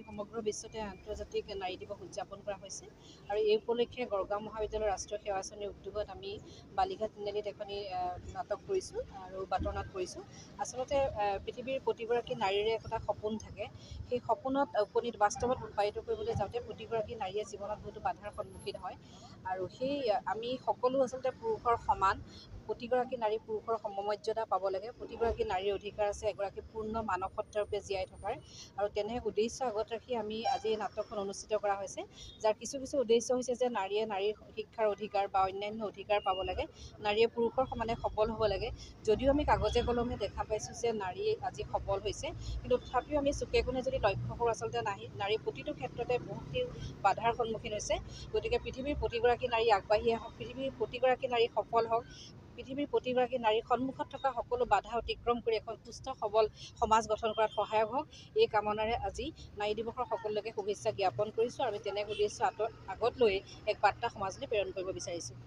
সমগ্ৰ বিশ্বতে আন্তৰ্জাতিক নাৰী দিৱস উদযাপন কৰা হৈছে আৰু এই উপলক্ষে গড়গাঁও মহাবিদ্যালয়ৰ ৰাষ্ট্ৰীয় সেৱা আঁচনিৰ উদ্যোগত আমি বালিঘাট তিনিআলিত এখনি নাটক কৰিছোঁ আৰু বাটৰ নাট কৰিছোঁ। আচলতে পৃথিৱীৰ প্ৰতিগৰাকী নাৰীৰে এটা সপোন থাকে, সেই সপোনত বাস্তৱত ৰূপায়িত কৰিবলৈ যাওঁতে প্ৰতিগৰাকী নাৰীয়ে জীৱনত বহুতো বাধাৰ সন্মুখীন হয় আৰু সেই আমি সকলো আচলতে পুৰুষৰ সমান, প্ৰতিগৰাকী নাৰী পুৰুষৰ সমমৰ্যাদা পাব লাগে। প্ৰতিগৰাকী নাৰীৰ অধিকাৰ আছে এগৰাকী পূৰ্ণ মানৱ সত্তাৰূপে জীয়াই থকাৰ আৰু তেনে উদ্দেশ্য আগত ৰাখি আমি আজি এই নাটকখন অনুষ্ঠিত কৰা হৈছে, যাৰ কিছু উদ্দেশ্য হৈছে যে নাৰীয়ে নাৰীৰ শিক্ষাৰ অধিকাৰ বা অন্যান্য অধিকাৰ পাব লাগে, নাৰীয়ে পুৰুষৰ সমানে সবল হ'ব লাগে। যদিও আমি কাগজে কলমে দেখা পাইছোঁ যে নাৰী আজি সবল হৈছে, কিন্তু তথাপিও আমি চুকে কোণে যদি লক্ষ্য কৰোঁ আচলতে নাৰী প্ৰতিটো ক্ষেত্ৰতে বহুতখিনি বাধাৰ সন্মুখীন হৈছে। গতিকে পৃথিৱীৰ প্ৰতিগৰাকী নাৰী আগবাঢ়ি আহক, পৃথিৱীৰ প্ৰতিগৰাকী নাৰী সফল হওক, পৃথিৱীৰ প্ৰতিগৰাকী নাৰীৰ সন্মুখত থকা সকলো বাধা অতিক্ৰম কৰি এখন সুস্থ সবল সমাজ গঠন কৰাত সহায়ক হওক, এই কামনাৰে আজি নাৰী দিৱসৰ সকলোকে শুভেচ্ছা জ্ঞাপন কৰিছোঁ আৰু আমি তেনে উদ্দেশ্য আগত লৈ এক বাৰ্তা সমাজলৈ প্ৰেৰণ কৰিব বিচাৰিছোঁ।